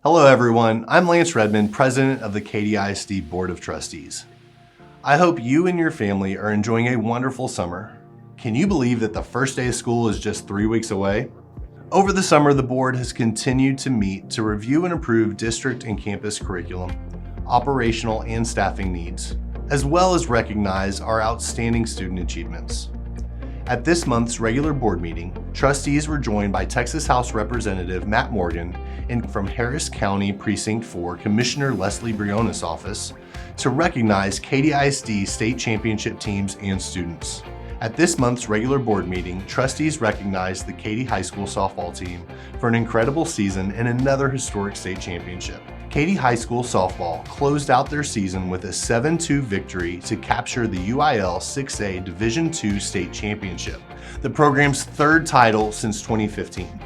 Hello everyone, I'm Lance Redmond, President of the Katy ISD Board of Trustees. I hope you and your family are enjoying a wonderful summer. Can you believe that the first day of school is just 3 weeks away? Over the summer, the board has continued to meet to review and approve district and campus curriculum, operational and staffing needs, as well as recognize our outstanding student achievements. At this month's regular board meeting, trustees were joined by Texas House Representative Matt Morgan and from Harris County Precinct 4 Commissioner Leslie Briones' office to recognize Katy ISD state championship teams and students. At this month's regular board meeting, trustees recognized the Katy High School softball team for an incredible season and another historic state championship. Katy High School softball closed out their season with a 7-2 victory to capture the UIL 6A Division II state championship, the program's third title since 2015.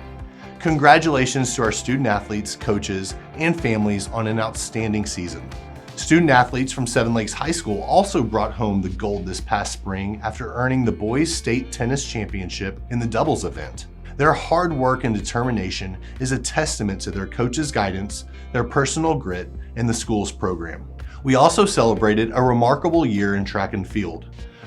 Congratulations to our student athletes, coaches, and families on an outstanding season. Student athletes from Seven Lakes High School also brought home the gold this past spring after earning the boys' state tennis championship in the doubles event. Their hard work and determination is a testament to their coaches' guidance, their personal grit, and the school's program. We also celebrated a remarkable year in track and field,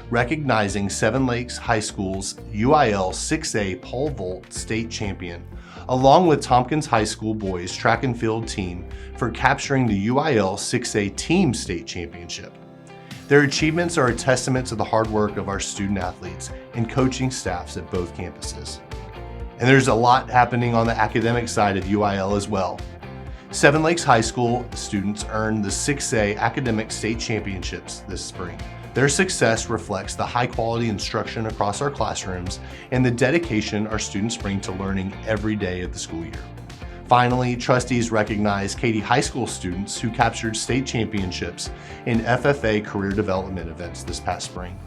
recognizing Seven Lakes High School's UIL 6A pole vault state champion, along with Tompkins High School boys track and field team for capturing the UIL 6A team state championship. Their achievements are a testament to the hard work of our student athletes and coaching staffs at both campuses. And there's a lot happening on the academic side of UIL as well. Seven Lakes High School students earned the 6A academic state championships this spring. Their success reflects the high quality instruction across our classrooms and the dedication our students bring to learning every day of the school year. Finally, trustees recognize Katy High School students who captured state championships in FFA career development events this past spring.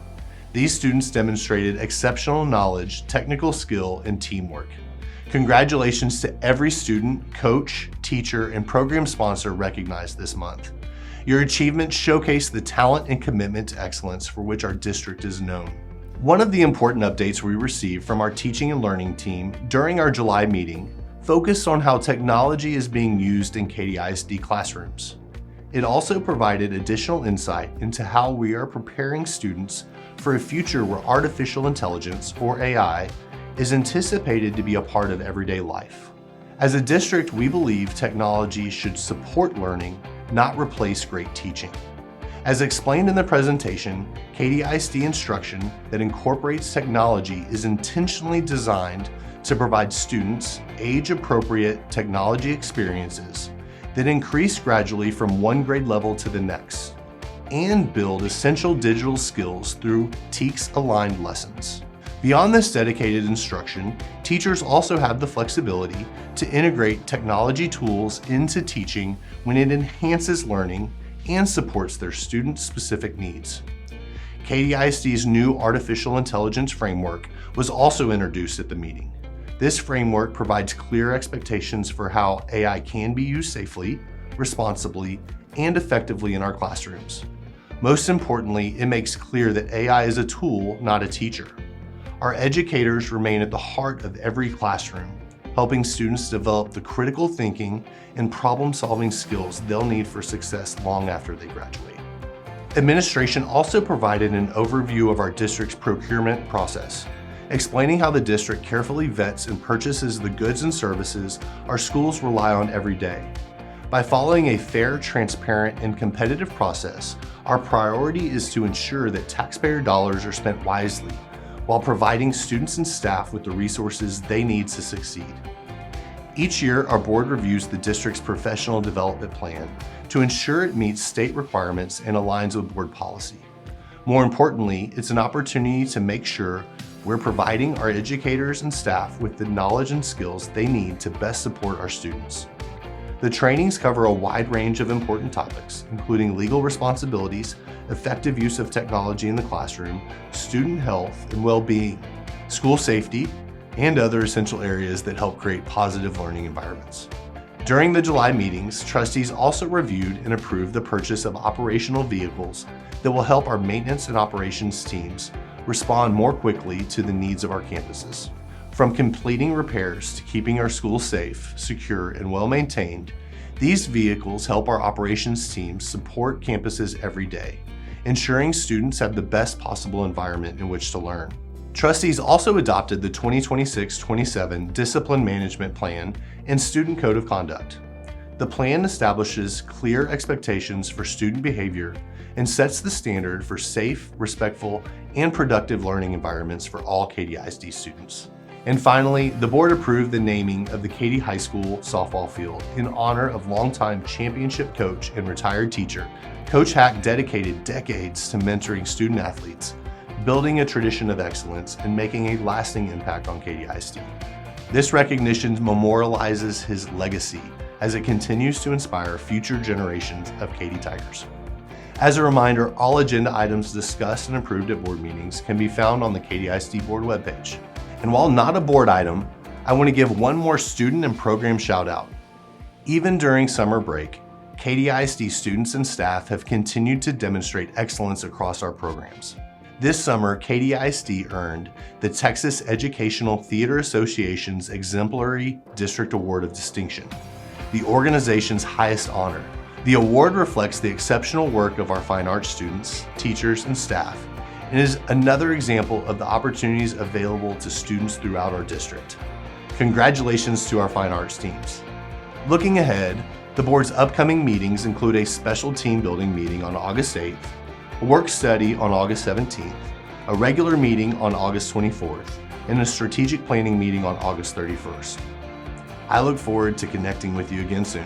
These students demonstrated exceptional knowledge, technical skill, and teamwork. Congratulations to every student, coach, teacher, and program sponsor recognized this month. Your achievements showcase the talent and commitment to excellence for which our district is known. One of the important updates we received from our teaching and learning team during our July meeting focused on how technology is being used in Katy ISD classrooms. It also provided additional insight into how we are preparing students for a future where artificial intelligence, or AI, is anticipated to be a part of everyday life. As a district, we believe technology should support learning, not replace great teaching. As explained in the presentation, Katy ISD instruction that incorporates technology is intentionally designed to provide students age-appropriate technology experiences that increase gradually from one grade level to the next, and build essential digital skills through TEKS-aligned lessons. Beyond this dedicated instruction, teachers also have the flexibility to integrate technology tools into teaching when it enhances learning and supports their student-specific needs. Katy ISD's new artificial intelligence framework was also introduced at the meeting. This framework provides clear expectations for how AI can be used safely, responsibly, and effectively in our classrooms. Most importantly, it makes clear that AI is a tool, not a teacher. Our educators remain at the heart of every classroom, helping students develop the critical thinking and problem-solving skills they'll need for success long after they graduate. Administration also provided an overview of our district's procurement process, explaining how the district carefully vets and purchases the goods and services our schools rely on every day. By following a fair, transparent, and competitive process, our priority is to ensure that taxpayer dollars are spent wisely while providing students and staff with the resources they need to succeed. Each year, our board reviews the district's professional development plan to ensure it meets state requirements and aligns with board policy. More importantly, it's an opportunity to make sure we're providing our educators and staff with the knowledge and skills they need to best support our students. The trainings cover a wide range of important topics, including legal responsibilities, effective use of technology in the classroom, student health and well-being, school safety, and other essential areas that help create positive learning environments. During the July meetings, trustees also reviewed and approved the purchase of operational vehicles that will help our maintenance and operations teams respond more quickly to the needs of our campuses. From completing repairs to keeping our schools safe, secure, and well-maintained, These vehicles help our operations teams support campuses every day, ensuring students have the best possible environment in which to learn. Trustees also adopted the 2026-27 Discipline Management Plan and Student Code of Conduct. The plan establishes clear expectations for student behavior and sets the standard for safe, respectful, and productive learning environments for all Katy ISD students. And finally, the board approved the naming of the Katy High School softball field in honor of longtime championship coach and retired teacher. Coach Haack dedicated decades to mentoring student athletes, building a tradition of excellence, and making a lasting impact on Katy ISD. This recognition memorializes his legacy as it continues to inspire future generations of Katy Tigers. As a reminder, all agenda items discussed and approved at board meetings can be found on the Katy ISD board webpage. And while not a board item, I want to give one more student and program shout out. Even during summer break, Katy ISD students and staff have continued to demonstrate excellence across our programs. This summer, Katy ISD earned the Texas Educational Theater Association's Exemplary District Award of Distinction, the organization's highest honor. The award reflects the exceptional work of our fine arts students, teachers, and staff, and is another example of the opportunities available to students throughout our district. Congratulations to our fine arts teams. Looking ahead, the board's upcoming meetings include a special team building meeting on August 8th, a work study on August 17th, a regular meeting on August 24th, and a strategic planning meeting on August 31st. I look forward to connecting with you again soon.